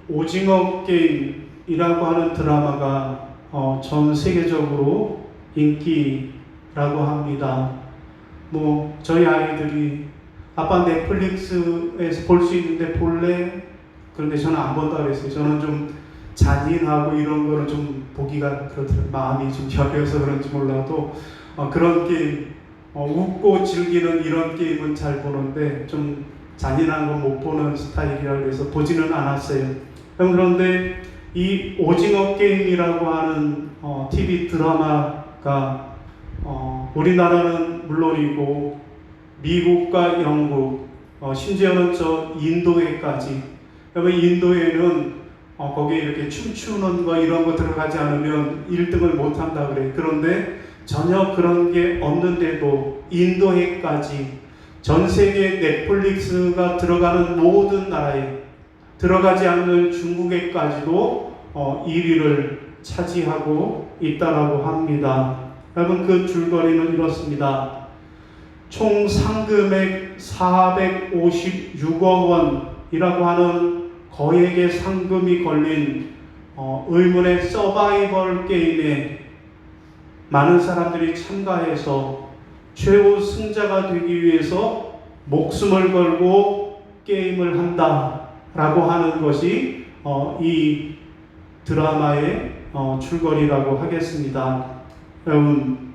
오징어 게임이라고 하는 드라마가 전 세계적으로 인기라고 합니다. 저희 아이들이 아빠 넷플릭스에서 볼 수 있는데 볼래? 그런데 저는 안 본다 그랬어요. 저는 좀 잔인하고 이런 거를 좀 보기가 그렇더라고요. 마음이 좀 여려서 그런지 몰라도 그런 게임, 웃고 즐기는 이런 게임은 잘 보는데 좀 잔인한 건 못 보는 스타일이라 그래서 보지는 않았어요. 그런데 이 오징어 게임이라고 하는 TV 드라마가 우리나라는 물론이고 미국과 영국, 심지어는 인도에까지. 그러면 인도에는 거기에 이렇게 춤추는 거 이런 거 들어가지 않으면 1등을 못 한다 그래. 그런데 전혀 그런 게 없는데도 인도에까지 전 세계 넷플릭스가 들어가는 모든 나라에 들어가지 않는 중국에까지도 1위를 차지하고 있다라고 합니다. 여러분, 그 줄거리는 이렇습니다. 총 상금액 456억 원이라고 하는 거액의 상금이 걸린 의문의 서바이벌 게임에 많은 사람들이 참가해서 최후 승자가 되기 위해서 목숨을 걸고 게임을 한다라고 하는 것이 이 드라마의 줄거리라고 하겠습니다. 여러분,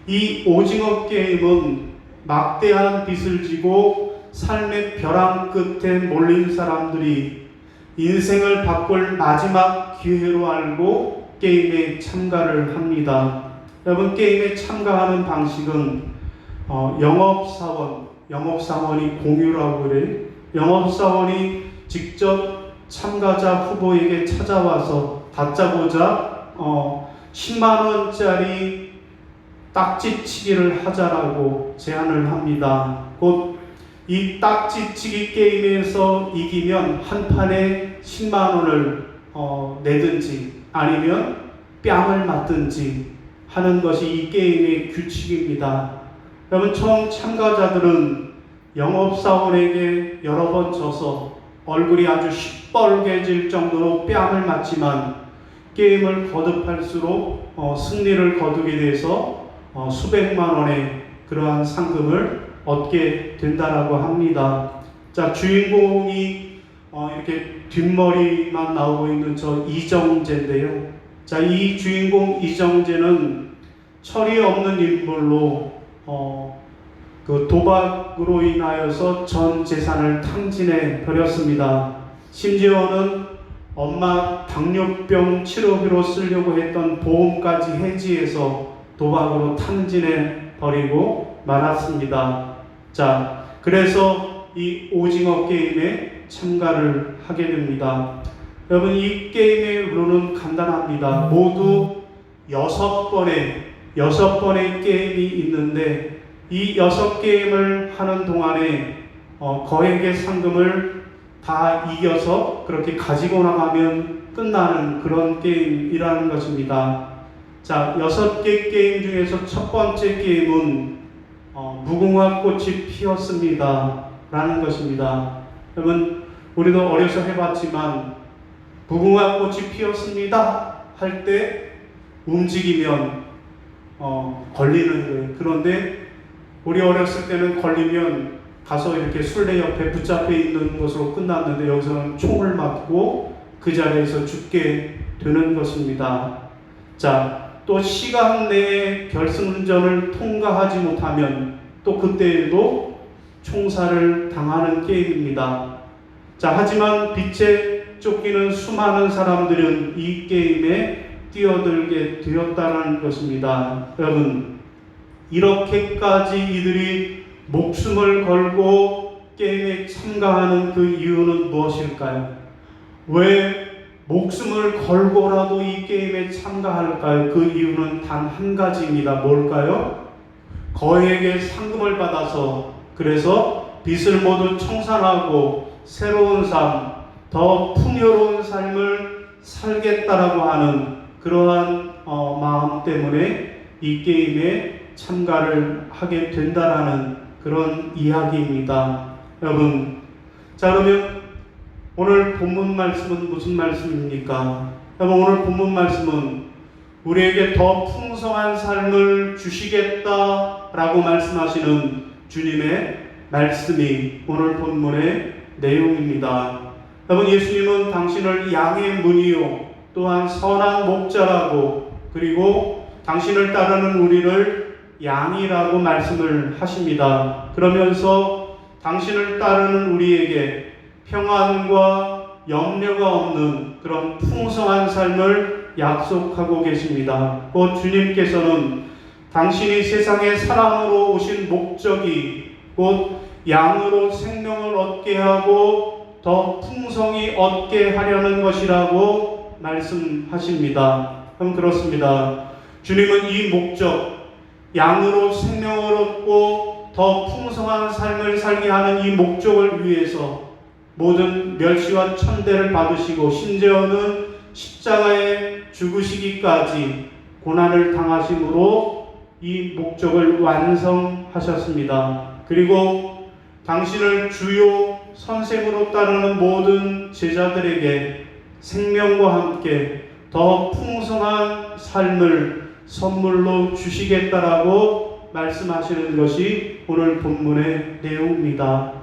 이 오징어 게임은 막대한 빚을 지고 삶의 벼랑 끝에 몰린 사람들이 인생을 바꿀 마지막 기회로 알고 게임에 참가를 합니다. 여러분, 게임에 참가하는 방식은 영업사원이 공유라고 그래요. 영업사원이 직접 참가자 후보에게 찾아와서 다짜고짜 10만 원짜리 딱지치기를 하자라고 제안을 합니다. 곧 이 딱지치기 게임에서 이기면 한 판에 10만 원을 내든지 아니면 뺨을 맞든지 하는 것이 이 게임의 규칙입니다. 여러분, 처음 참가자들은 영업사원에게 여러 번 져서 얼굴이 아주 시뻘개질 정도로 뺨을 맞지만 게임을 거듭할수록 승리를 거두게 돼서 수백만 원의 그러한 상금을 얻게 된다라고 합니다. 자, 주인공이 이렇게 뒷머리만 나오고 있는 저 이정재인데요. 자, 이 주인공 이정재는 철이 없는 인물로 그 도박으로 인하여서 전 재산을 탕진해 버렸습니다. 심지어는 엄마 당뇨병 치료비로 쓰려고 했던 보험까지 해지해서 도박으로 탕진해 버리고 말았습니다. 자, 그래서 이 오징어 게임에 참가를 하게 됩니다. 여러분, 이 게임의 룰은 간단합니다. 모두 6번의 게임이 있는데 이 6게임을 하는 동안에 거액의 상금을 다 이겨서 그렇게 가지고 나가면 끝나는 그런 게임이라는 것입니다. 자, 6개 게임 중에서 첫 번째 게임은 무궁화 꽃이 피었습니다 라는 것입니다. 여러분, 우리도 어려서 해봤지만 무궁화 꽃이 피었습니다 할 때 움직이면 걸리는 거예요. 그런데 우리 어렸을 때는 걸리면 가서 이렇게 술래 옆에 붙잡혀 있는 것으로 끝났는데 여기서는 총을 맞고 그 자리에서 죽게 되는 것입니다. 자, 또 시간 내에 결승전을 통과하지 못하면 또 그때에도 총살을 당하는 게임입니다. 자, 하지만 빛에 쫓기는 수많은 사람들은 이 게임에 뛰어들게 되었다는 것입니다. 여러분, 이렇게까지 이들이 목숨을 걸고 게임에 참가하는 그 이유는 무엇일까요? 왜 목숨을 걸고라도 이 게임에 참가할까요? 그 이유는 단 한 가지입니다. 뭘까요? 거액의 상금을 받아서, 그래서 빚을 모두 청산하고 새로운 삶, 더 풍요로운 삶을 살겠다라고 하는 그러한 마음 때문에 이 게임에 참가를 하게 된다라는 그런 이야기입니다. 여러분, 자, 그러면 오늘 본문 말씀은 무슨 말씀입니까? 여러분, 오늘 본문 말씀은 우리에게 더 풍성한 삶을 주시겠다라고 말씀하시는 주님의 말씀이 오늘 본문의 내용입니다. 여러분, 예수님은 당신을 양의 문이요 또한 선한 목자라고, 그리고 당신을 따르는 우리를 양이라고 말씀을 하십니다. 그러면서 당신을 따르는 우리에게 평안과 염려가 없는 그런 풍성한 삶을 약속하고 계십니다. 곧 주님께서는 당신이 세상에 사랑으로 오신 목적이 곧 양으로 생명을 얻게 하고 더 풍성히 얻게 하려는 것이라고 말씀하십니다. 그럼 그렇습니다. 주님은 이 목적, 양으로 생명을 얻고 더 풍성한 삶을 살게 하는 이 목적을 위해서 모든 멸시와 천대를 받으시고 심지어는 십자가에 죽으시기까지 고난을 당하심으로 이 목적을 완성하셨습니다. 그리고 당신을 주요 선생으로 따르는 모든 제자들에게 생명과 함께 더 풍성한 삶을 선물로 주시겠다라고 말씀하시는 것이 오늘 본문의 내용입니다.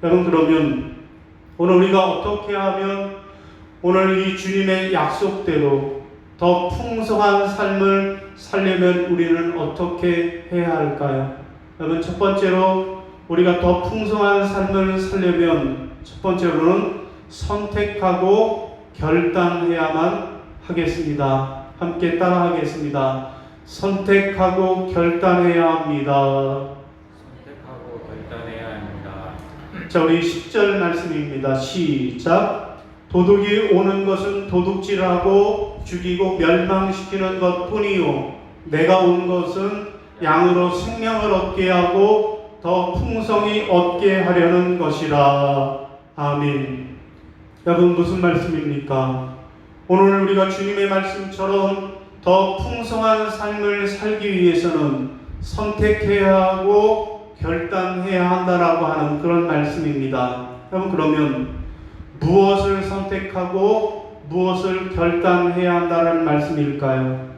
여러분, 그러면 오늘 우리가 어떻게 하면 오늘 이 주님의 약속대로 더 풍성한 삶을 살려면 우리는 어떻게 해야 할까요? 여러분, 첫 번째로 우리가 더 풍성한 삶을 살려면 첫 번째로는 선택하고 결단해야만 하겠습니다. 함께 따라하겠습니다. 선택하고 결단해야 합니다. 선택하고 결단해야 합니다. 자, 우리 10절 말씀입니다. 시작. 도둑이 오는 것은 도둑질하고 죽이고 멸망시키는 것뿐이요 내가 온 것은 양으로 생명을 얻게 하고 더 풍성히 얻게 하려는 것이라. 아멘. 여러분, 무슨 말씀입니까? 오늘 우리가 주님의 말씀처럼 더 풍성한 삶을 살기 위해서는 선택해야 하고 결단해야 한다라고 하는 그런 말씀입니다. 여러분, 그러면 무엇을 선택하고 무엇을 결단해야 한다는 말씀일까요?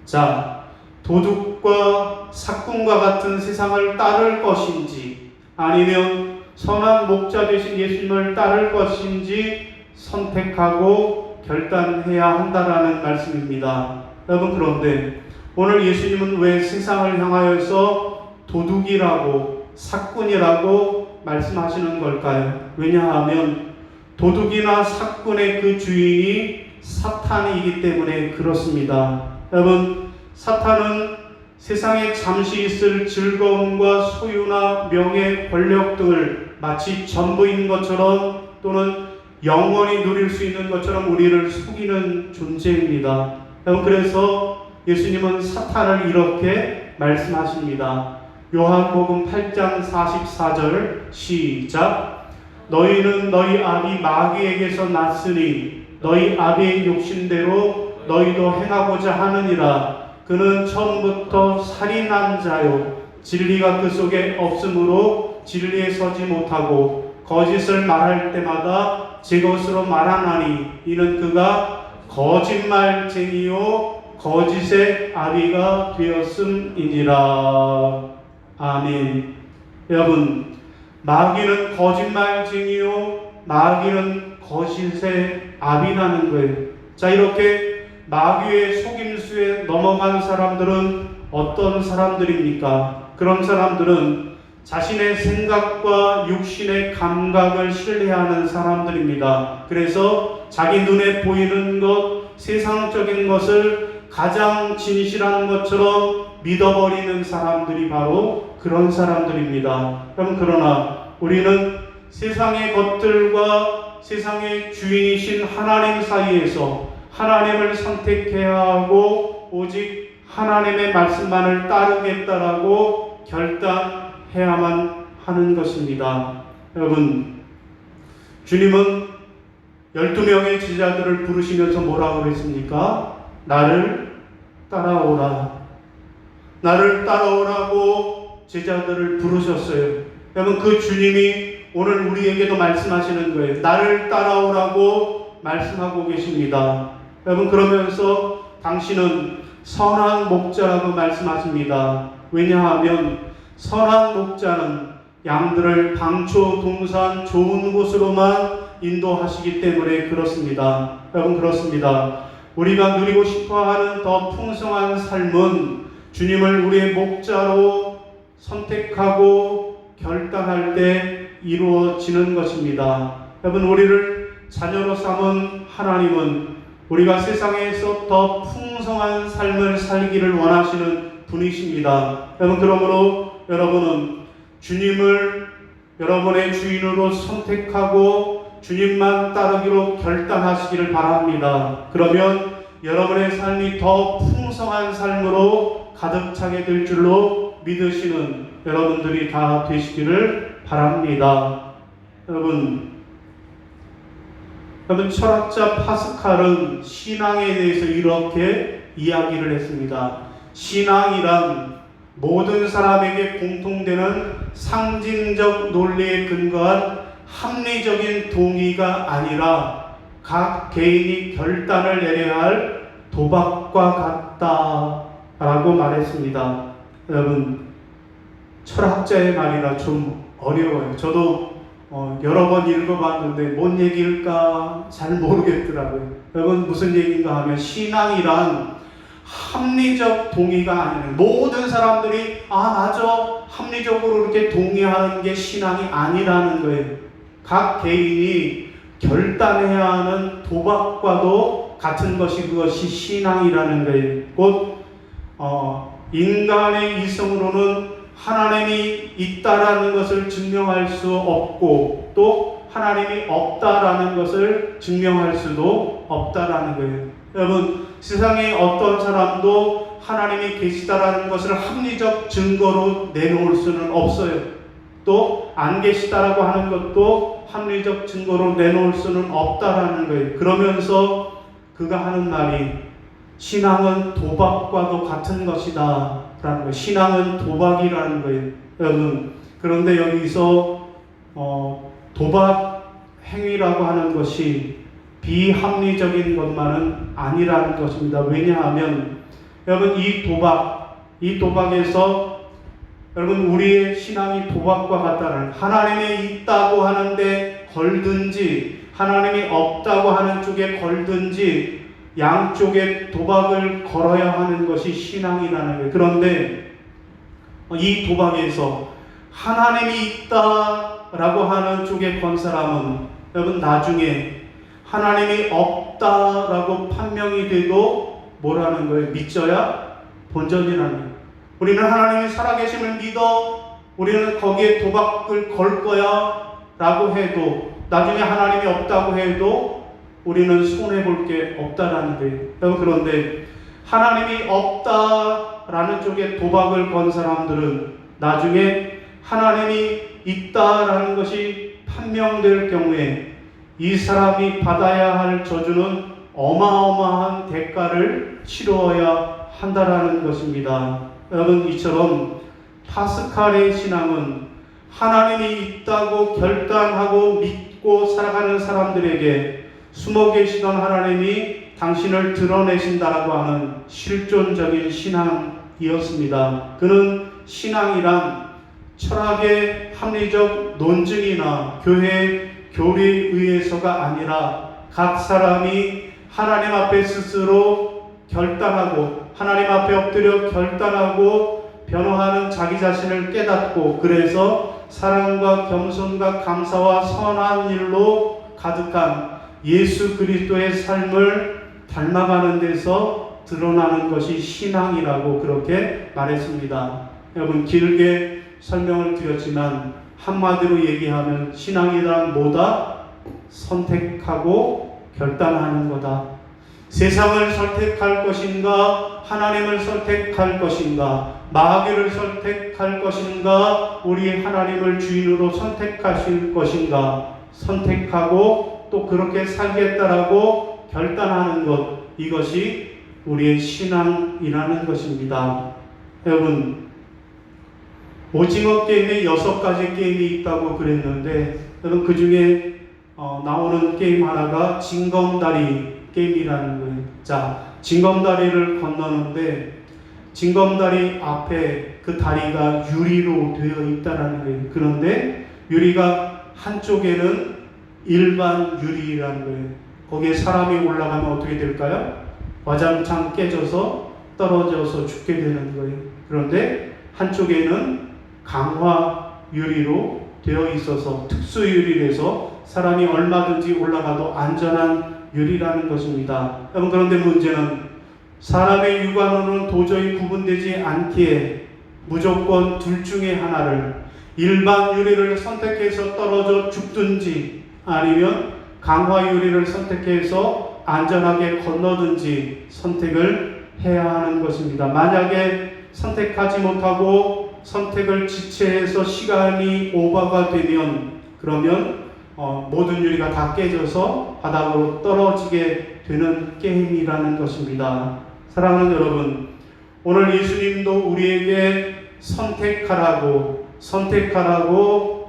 자, 도둑과 사꾼과 같은 세상을 따를 것인지 아니면 선한 목자 되신 예수님을 따를 것인지 선택하고 결단해야 한다라는 말씀입니다. 여러분, 그런데 오늘 예수님은 왜 세상을 향하여서 도둑이라고 사꾼이라고 말씀하시는 걸까요? 왜냐하면 도둑이나 사꾼의 그 주인이 사탄이기 때문에 그렇습니다. 여러분, 사탄은 세상에 잠시 있을 즐거움과 소유나 명예, 권력 등을 마치 전부인 것처럼 또는 영원히 누릴 수 있는 것처럼 우리를 속이는 존재입니다. 그래서 예수님은 사탄을 이렇게 말씀하십니다. 요한복음 8장 44절 시작. 너희는 너희 아비 마귀에게서 났으니 너희 아비의 욕심대로 너희도 행하고자 하느니라. 그는 처음부터 살인한 자요 진리가 그 속에 없으므로 진리에 서지 못하고 거짓을 말할 때마다 제 것으로 말하나니 이는 그가 거짓말쟁이요 거짓의 아비가 되었음이니라. 아멘. 여러분, 마귀는 거짓말쟁이요 마귀는 거짓의 아비라는 거예요. 자, 이렇게 마귀의 속임수에 넘어간 사람들은 어떤 사람들입니까? 그런 사람들은 자신의 생각과 육신의 감각을 신뢰하는 사람들입니다. 그래서 자기 눈에 보이는 것, 세상적인 것을 가장 진실한 것처럼 믿어버리는 사람들이 바로 그런 사람들입니다. 그러나 우리는 세상의 것들과 세상의 주인이신 하나님 사이에서 하나님을 선택해야 하고 오직 하나님의 말씀만을 따르겠다라고 결단해야만 하는 것입니다. 여러분, 주님은 12명의 제자들을 부르시면서 뭐라고 그랬습니까? 나를 따라오라. 나를 따라오라고 제자들을 부르셨어요. 여러분, 그 주님이 오늘 우리에게도 말씀하시는 거예요. 나를 따라오라고 말씀하고 계십니다. 여러분, 그러면서 당신은 선한 목자라고 말씀하십니다. 왜냐하면 선한 목자는 양들을 방초, 동산, 좋은 곳으로만 인도하시기 때문에 그렇습니다. 여러분, 그렇습니다. 우리가 누리고 싶어하는 더 풍성한 삶은 주님을 우리의 목자로 선택하고 결단할 때 이루어지는 것입니다. 여러분, 우리를 자녀로 삼은 하나님은 우리가 세상에서 더 풍성한 삶을 살기를 원하시는 분이십니다. 여러분, 그러므로 여러분은 주님을 여러분의 주인으로 선택하고 주님만 따르기로 결단하시기를 바랍니다. 그러면 여러분의 삶이 더 풍성한 삶으로 가득 차게 될 줄로 믿으시는 여러분들이 다 되시기를 바랍니다. 여러분, 철학자 파스칼은 신앙에 대해서 이렇게 이야기를 했습니다. 신앙이란 모든 사람에게 공통되는 상징적 논리에 근거한 합리적인 동의가 아니라 각 개인이 결단을 내려야 할 도박과 같다라고 말했습니다. 여러분, 철학자의 말이라 좀 어려워요. 저도 여러 번 읽어봤는데 뭔 얘기일까 잘 모르겠더라고요. 여러분, 무슨 얘기인가 하면 신앙이란 합리적 동의가 아니라 모든 사람들이 맞아 합리적으로 이렇게 동의하는 게 신앙이 아니라는 거예요. 각 개인이 결단해야 하는 도박과도 같은 것이 그것이 신앙이라는 거예요. 곧 인간의 이성으로는 하나님이 있다라는 것을 증명할 수 없고 또 하나님이 없다라는 것을 증명할 수도 없다라는 거예요. 여러분, 세상에 어떤 사람도 하나님이 계시다라는 것을 합리적 증거로 내놓을 수는 없어요. 또 안 계시다라고 하는 것도 합리적 증거로 내놓을 수는 없다라는 거예요. 그러면서 그가 하는 말이 신앙은 도박과도 같은 것이다 라는 거예요. 신앙은 도박이라는 거예요. 여러분, 그런데 여기서 도박 행위라고 하는 것이 비합리적인 것만은 아니라는 것입니다. 왜냐하면 여러분, 이 도박에서 여러분, 우리의 신앙이 도박과 같다는, 하나님이 있다고 하는데 걸든지 하나님이 없다고 하는 쪽에 걸든지 양쪽에 도박을 걸어야 하는 것이 신앙이라는 거예요. 그런데 이 도박에서 하나님이 있다라고 하는 쪽에 건 사람은 여러분, 나중에 하나님이 없다라고 판명이 돼도 뭐라는 거예요? 믿져야 본전이라는 거예요. 우리는 하나님이 살아계심을 믿어, 우리는 거기에 도박을 걸 거야 라고 해도 나중에 하나님이 없다고 해도 우리는 손해볼 게 없다라는 거예요. 그런데 하나님이 없다라는 쪽에 도박을 건 사람들은 나중에 하나님이 있다라는 것이 판명될 경우에 이 사람이 받아야 할 저주는 어마어마한 대가를 치러야 한다라는 것입니다. 여러분, 이처럼 파스칼의 신앙은 하나님이 있다고 결단하고 믿고 살아가는 사람들에게 숨어 계시던 하나님이 당신을 드러내신다라고 하는 실존적인 신앙이었습니다. 그는 신앙이란 철학의 합리적 논증이나 교회 교리에 의해서가 아니라 각 사람이 하나님 앞에 스스로 결단하고 하나님 앞에 엎드려 결단하고 변호하는 자기 자신을 깨닫고 그래서 사랑과 겸손과 감사와 선한 일로 가득한 예수 그리스도의 삶을 닮아가는 데서 드러나는 것이 신앙이라고 그렇게 말했습니다. 여러분, 길게 설명을 드렸지만 한마디로 얘기하면 신앙이란 뭐다? 선택하고 결단하는 거다. 세상을 선택할 것인가? 하나님을 선택할 것인가? 마귀를 선택할 것인가? 우리 하나님을 주인으로 선택하실 것인가? 선택하고 또 그렇게 살겠다라고 결단하는 것, 이것이 우리의 신앙이라는 것입니다. 여러분, 오징어 게임에 6가지 게임이 있다고 그랬는데, 여러분 그 중에 나오는 게임 하나가 징검다리 게임이라는 거예요. 자, 징검다리를 건너는데 징검다리 앞에 그 다리가 유리로 되어 있다는 거예요. 그런데 유리가 한쪽에는 일반 유리라는 거예요. 거기에 사람이 올라가면 어떻게 될까요? 와장창 깨져서 떨어져서 죽게 되는 거예요. 그런데 한쪽에는 강화 유리로 되어 있어서 특수 유리라서 사람이 얼마든지 올라가도 안전한 유리라는 것입니다. 여러분, 그런데 문제는 사람의 육안으로는 도저히 구분되지 않기에 무조건 둘 중에 하나를, 일반 유리를 선택해서 떨어져 죽든지 아니면 강화 유리를 선택해서 안전하게 건너든지 선택을 해야 하는 것입니다. 만약에 선택하지 못하고 선택을 지체해서 시간이 오버가 되면, 그러면 모든 유리가 다 깨져서 바닥으로 떨어지게 되는 게임이라는 것입니다. 사랑하는 여러분, 오늘 예수님도 우리에게 선택하라고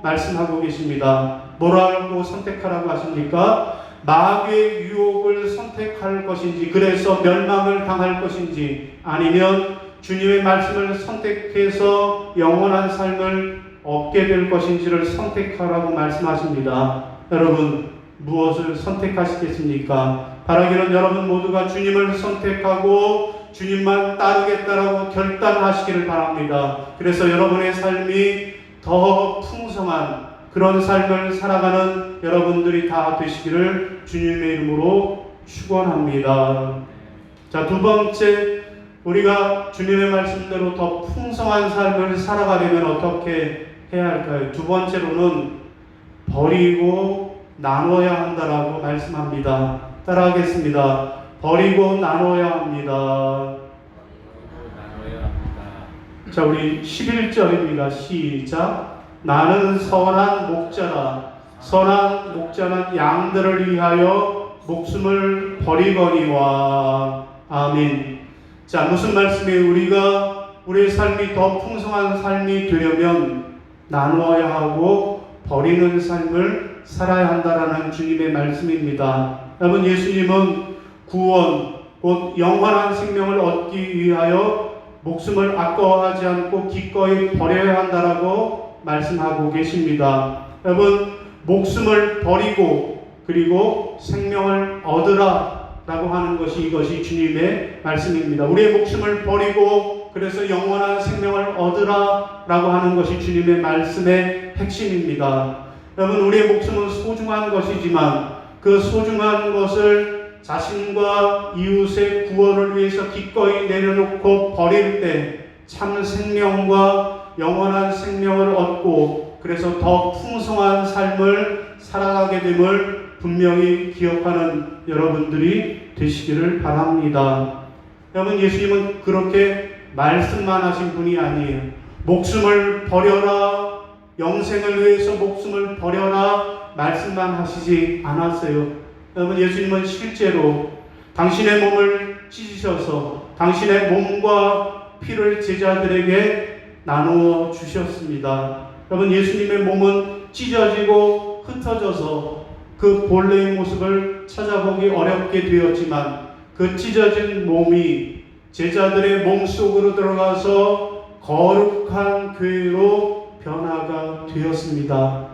말씀하고 계십니다. 뭐라고 선택하라고 하십니까? 마귀의 유혹을 선택할 것인지, 그래서 멸망을 당할 것인지, 아니면 주님의 말씀을 선택해서 영원한 삶을 얻게 될 것인지를 선택하라고 말씀하십니다. 여러분, 무엇을 선택하시겠습니까? 바라기는 여러분 모두가 주님을 선택하고 주님만 따르겠다라고 결단하시기를 바랍니다. 그래서 여러분의 삶이 더 풍성한 그런 삶을 살아가는 여러분들이 다 되시기를 주님의 이름으로 축원합니다. 자, 두 번째, 우리가 주님의 말씀대로 더 풍성한 삶을 살아가려면 어떻게 해야 할까요? 두 번째로는 버리고 나눠야 한다라고 말씀합니다. 따라하겠습니다. 버리고 나눠야 합니다. 자, 우리 11절입니다. 시작. 나는 선한 목자라. 선한 목자는 양들을 위하여 목숨을 버리거니와. 아멘. 자, 무슨 말씀이에요? 우리가 우리의 삶이 더 풍성한 삶이 되려면 나누어야 하고 버리는 삶을 살아야 한다라는 주님의 말씀입니다. 여러분, 예수님은 구원, 곧 영원한 생명을 얻기 위하여 목숨을 아까워하지 않고 기꺼이 버려야 한다라고 말씀하고 계십니다. 여러분, 목숨을 버리고 그리고 생명을 얻으라 라고 하는 것이, 이것이 주님의 말씀입니다. 우리의 목숨을 버리고 그래서 영원한 생명을 얻으라 라고 하는 것이 주님의 말씀의 핵심입니다. 여러분, 우리의 목숨은 소중한 것이지만 그 소중한 것을 자신과 이웃의 구원을 위해서 기꺼이 내려놓고 버릴 때 참 생명과 영원한 생명을 얻고 그래서 더 풍성한 삶을 살아가게 됨을 분명히 기억하는 여러분들이 되시기를 바랍니다. 여러분, 예수님은 그렇게 말씀만 하신 분이 아니에요. 목숨을 버려라, 영생을 위해서 목숨을 버려라 말씀만 하시지 않았어요. 여러분, 예수님은 실제로 당신의 몸을 찢으셔서 당신의 몸과 피를 제자들에게 나누어 주셨습니다. 여러분, 예수님의 몸은 찢어지고 흩어져서 그 본래의 모습을 찾아보기 어렵게 되었지만 그 찢어진 몸이 제자들의 몸 속으로 들어가서 거룩한 교회로 변화가 되었습니다.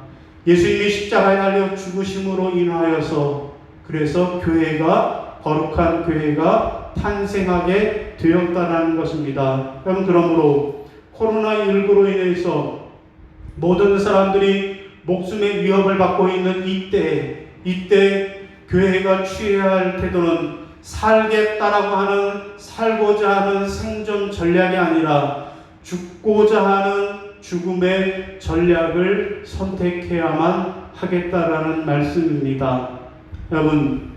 예수님이 십자가에 달려 죽으심으로 인하여서 그래서 교회가, 거룩한 교회가 탄생하게 되었다는 것입니다. 여러분, 그러므로 코로나19로 인해서 모든 사람들이 목숨의 위협을 받고 있는 이때 교회가 취해야 할 태도는 살겠다라고 하는, 살고자 하는 생존 전략이 아니라 죽고자 하는 죽음의 전략을 선택해야만 하겠다라는 말씀입니다. 여러분,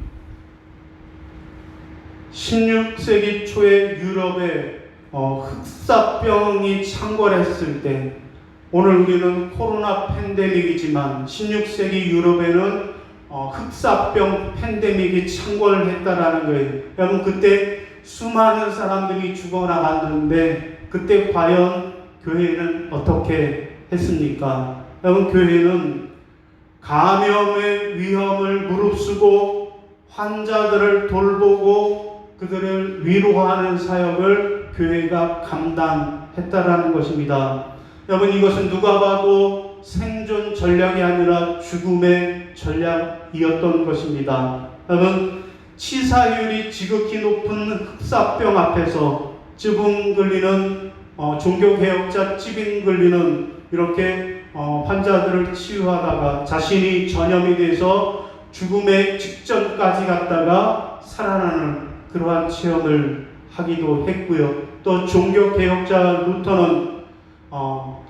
16세기 초에 유럽에 흑사병이 창궐했을 때, 오늘 우리는 코로나 팬데믹이지만 16세기 유럽에는 흑사병 팬데믹이 창궐했다라는 거예요. 여러분, 그때 수많은 사람들이 죽어나갔는데 그때 과연 교회는 어떻게 했습니까? 여러분, 교회는 감염의 위험을 무릅쓰고 환자들을 돌보고 그들을 위로하는 사역을 교회가 감당했다라는 것입니다. 여러분, 이것은 누가 봐도 생존 전략이 아니라 죽음의 전략이었던 것입니다. 여러분, 치사율이 지극히 높은 흑사병 앞에서 찌붕글리는 종교개혁자 찌붕글리는 이렇게 환자들을 치유하다가 자신이 전염이 돼서 죽음의 직전까지 갔다가 살아나는 그러한 체험을 하기도 했고요. 또 종교개혁자 루터는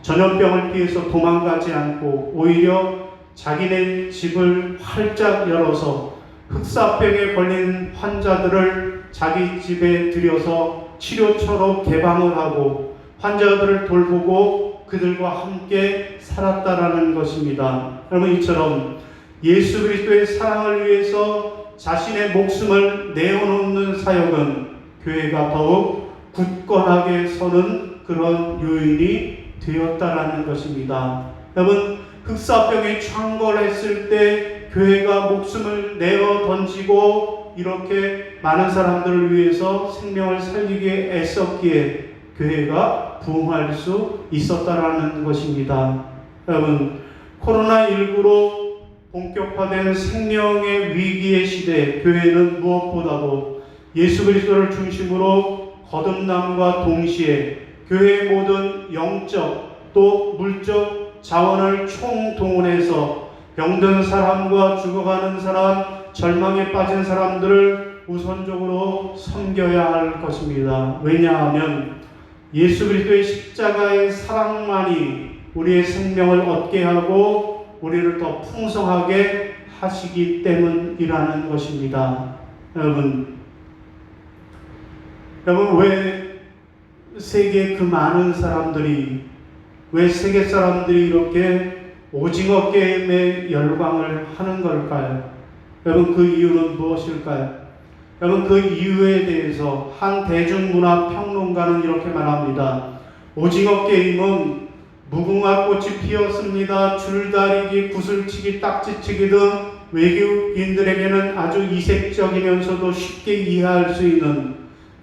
전염병을 피해서 도망가지 않고 오히려 자기네 집을 활짝 열어서 흑사병에 걸린 환자들을 자기 집에 들여서 치료처로 개방을 하고 환자들을 돌보고 그들과 함께 살았다라는 것입니다. 여러분, 이처럼 예수 그리스도의 사랑을 위해서 자신의 목숨을 내어놓는 사역은 교회가 더욱 굳건하게 서는 그런 요인이 되었다라는 것입니다. 여러분, 흑사병에 창궐했을 때 교회가 목숨을 내어 던지고 이렇게 많은 사람들을 위해서 생명을 살리기에 애썼기에 교회가 부흥할 수 있었다라는 것입니다. 여러분, 코로나19로 본격화된 생명의 위기의 시대에 교회는 무엇보다도 예수 그리스도를 중심으로 거듭남과 동시에 교회의 모든 영적 또 물적 자원을 총동원해서 병든 사람과 죽어가는 사람, 절망에 빠진 사람들을 우선적으로 섬겨야 할 것입니다. 왜냐하면 예수 그리스도의 십자가의 사랑만이 우리의 생명을 얻게 하고 우리를 더 풍성하게 하시기 때문이라는 것입니다. 여러분, 왜 세계 그 많은 사람들이, 왜 세계 사람들이 이렇게 오징어 게임에 열광을 하는 걸까요? 여러분, 그 이유는 무엇일까요? 여러분, 그 이유에 대해서 한 대중문화 평론가는 이렇게 말합니다. 오징어 게임은 무궁화 꽃이 피었습니다. 줄다리기, 구슬치기, 딱지치기 등 외국인들에게는 아주 이색적이면서도 쉽게 이해할 수 있는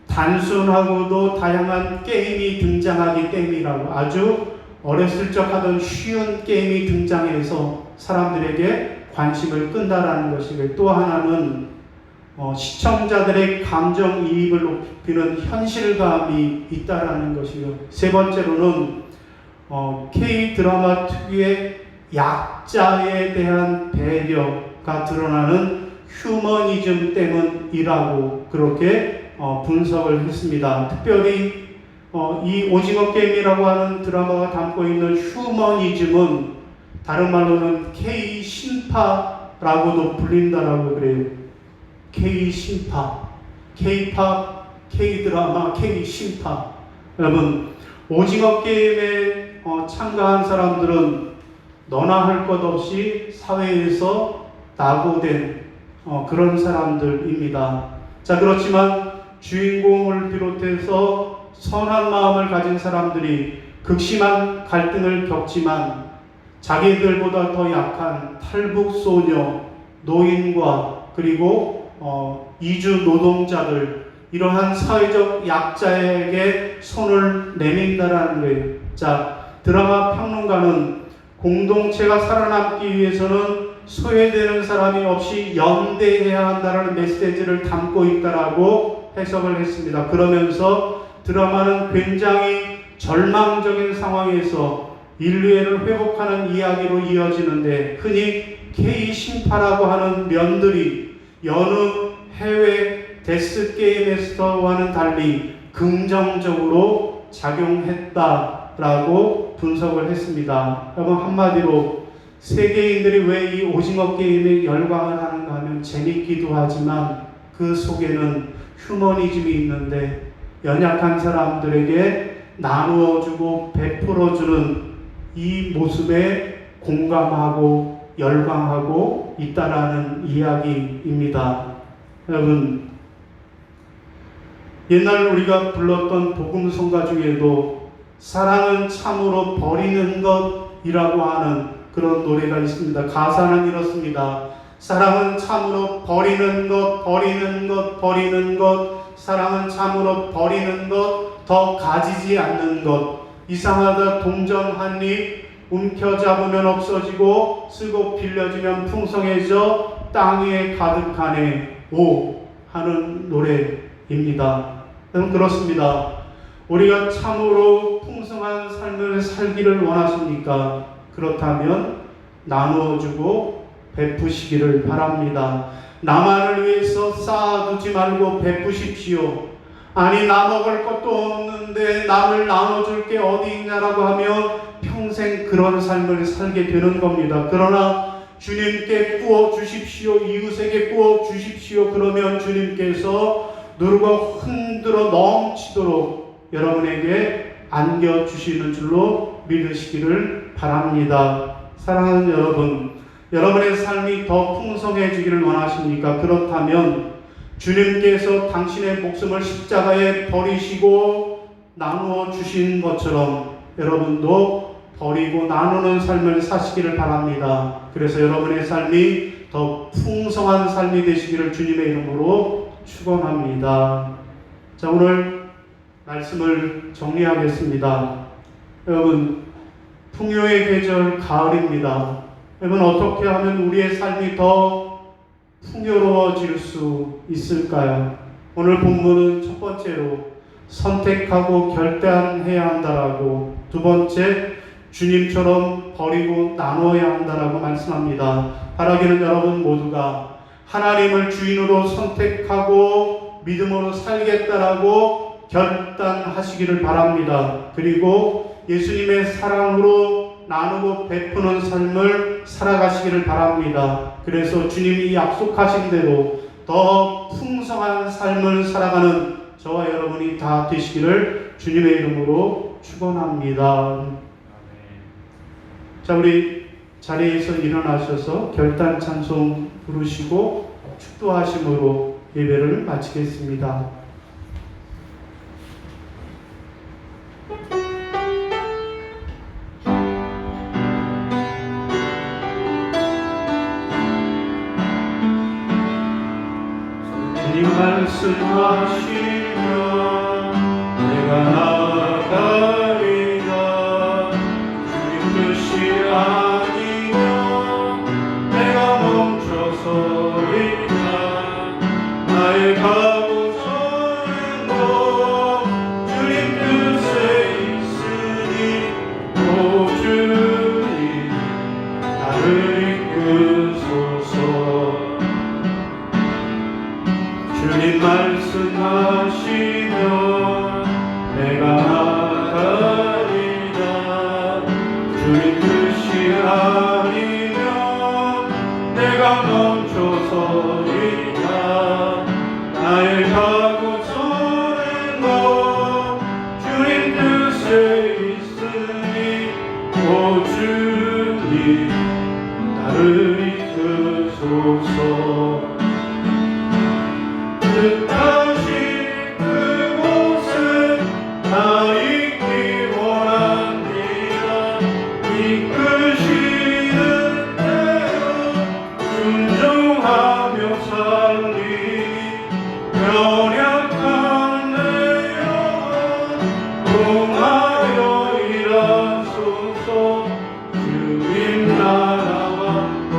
단순하고도 다양한 게임이 등장하기 때문이라고, 아주 어렸을 적 하던 쉬운 게임이 등장해서 사람들에게 관심을 끈다라는 것이고, 또 하나는 시청자들의 감정이입을 높이는 현실감이 있다라는 것이고, 세 번째로는 K-드라마 특유의 약자에 대한 배려가 드러나는 휴머니즘 때문이라고 그렇게 분석을 했습니다. 특별히 이 오징어 게임이라고 하는 드라마가 담고 있는 휴머니즘은 다른 말로는 K-신파라고도 불린다라고 그래요. K-신파, K-팝, K-드라마, K-신파. 여러분, 오징어 게임에 참가한 사람들은 너나 할 것 없이 사회에서 낙오된 그런 사람들입니다. 자, 그렇지만 주인공을 비롯해서 선한 마음을 가진 사람들이 극심한 갈등을 겪지만 자기들보다 더 약한 탈북소녀, 노인과 그리고 이주 노동자들, 이러한 사회적 약자에게 손을 내민다라는 거예요. 자, 드라마 평론가는 공동체가 살아남기 위해서는 소외되는 사람이 없이 연대해야 한다는 메시지를 담고 있다라고 해석을 했습니다. 그러면서 드라마는 굉장히 절망적인 상황에서 인류애를 회복하는 이야기로 이어지는데, 흔히 K-신파라고 하는 면들이 여느 해외 데스게임에서와는 달리 긍정적으로 작용했다라고 분석을 했습니다. 여러분, 한마디로 세계인들이 왜 이 오징어 게임에 열광을 하는가 하면 재밌기도 하지만 그 속에는 휴머니즘이 있는데 연약한 사람들에게 나누어주고 베풀어주는 이 모습에 공감하고 열광하고 있다라는 이야기입니다. 여러분, 옛날 우리가 불렀던 복음성가 중에도 사랑은 참으로 버리는 것이라고 하는 그런 노래가 있습니다. 가사는 이렇습니다. 사랑은 참으로 버리는 것, 버리는 것, 버리는 것. 사랑은 참으로 버리는 것, 더 가지지 않는 것. 이상하다 동전 한 입 움켜잡으면 없어지고 쓰고 빌려주면 풍성해져 땅 위에 가득하네 오 하는 노래입니다. 그렇습니다. 우리가 참으로 풍성한 삶을 살기를 원하십니까? 그렇다면 나누어주고 베푸시기를 바랍니다. 나만을 위해서 쌓아두지 말고 베푸십시오. 아니 나 먹을 것도 없는데 남을 나눠줄 게 어디 있냐라고 하면 평생 그런 삶을 살게 되는 겁니다. 그러나 주님께 구워 주십시오. 이웃에게 구워 주십시오. 그러면 주님께서 누르고 흔들어 넘치도록 여러분에게 안겨주시는 줄로 믿으시기를 바랍니다. 사랑하는 여러분, 여러분의 삶이 더 풍성해지기를 원하십니까? 그렇다면 주님께서 당신의 목숨을 십자가에 버리시고 나누어 주신 것처럼 여러분도 버리고 나누는 삶을 사시기를 바랍니다. 그래서 여러분의 삶이 더 풍성한 삶이 되시기를 주님의 이름으로 축원합니다. 자, 오늘 말씀을 정리하겠습니다. 여러분, 풍요의 계절 가을입니다. 여러분, 어떻게 하면 우리의 삶이 더 풍요로워질 수 있을까요? 오늘 본문은 첫 번째로 선택하고 결단해야 한다라고, 두 번째 주님처럼 버리고 나눠야 한다라고 말씀합니다. 바라기는 여러분 모두가 하나님을 주인으로 선택하고 믿음으로 살겠다라고 결단하시기를 바랍니다. 그리고 예수님의 사랑으로 나누고 베푸는 삶을 살아가시기를 바랍니다. 그래서 주님이 약속하신 대로 더 풍성한 삶을 살아가는 저와 여러분이 다 되시기를 주님의 이름으로 축원합니다. 자, 우리 자리에서 일어나셔서 결단 찬송 부르시고 축도하심으로 예배를 마치겠습니다. 주님 말씀하시면 내가 나아가리라. 주님 뜻이 아니면 내가 멈춰서리라. 나의 가고 서는 곳 주님 뜻에 있으니 오 주님 나를 이끄소서. 주님 말씀하시면 내가 나가리라. 주님 뜻이 아니면 내가 멈춰서리라. 나의 가고 서는 곳 주님 뜻에 있으니 오 주님 나를 이끄소서. 뜻하신 그곳에 나 있기 원합니다. 이끄시는 대로 순종하며 살리니 연약한 내 영혼 공하여 일하소서. 주님 나라와 그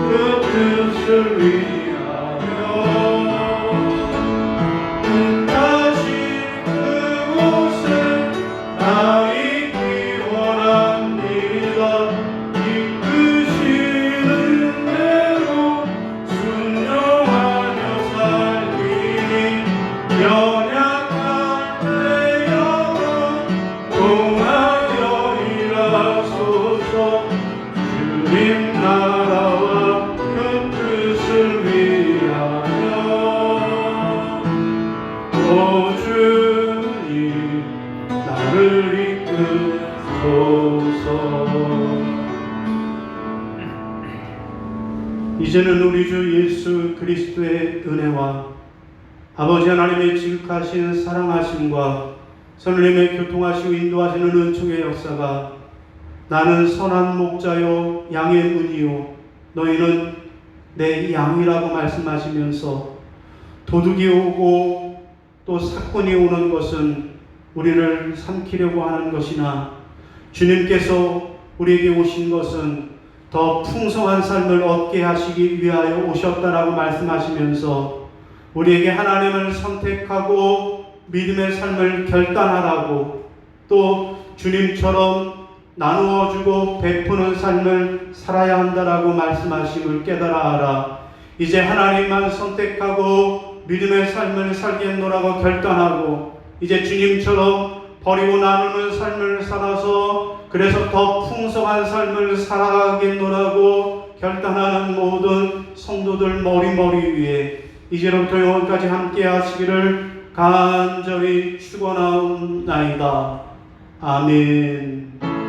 뜻을 위하여 주님 나라와 그 뜻을 위하여 오 주님 나를 이끄소서. 이제는 우리 주 예수 그리스도의 은혜와 아버지 하나님의 지극하신 사랑하심과 성령님의 교통하시고 인도하시는 은총의 역사가 나는 선한 목자요 양의 은이요 너희는 내 양이라고 말씀하시면서 도둑이 오고 또 사건이 오는 것은 우리를 삼키려고 하는 것이나 주님께서 우리에게 오신 것은 더 풍성한 삶을 얻게 하시기 위하여 오셨다라고 말씀하시면서 우리에게 하나님을 선택하고 믿음의 삶을 결단하라고 또 주님처럼 나누어주고 베푸는 삶을 살아야 한다라고 말씀하심을 깨달아 알아. 이제 하나님만 선택하고 믿음의 삶을 살겠노라고 결단하고 이제 주님처럼 버리고 나누는 삶을 살아서 그래서 더 풍성한 삶을 살아가겠노라고 결단하는 모든 성도들 머리 위에 이제로부터 영원까지 함께 하시기를 간절히 축원하옵나이다. 아멘.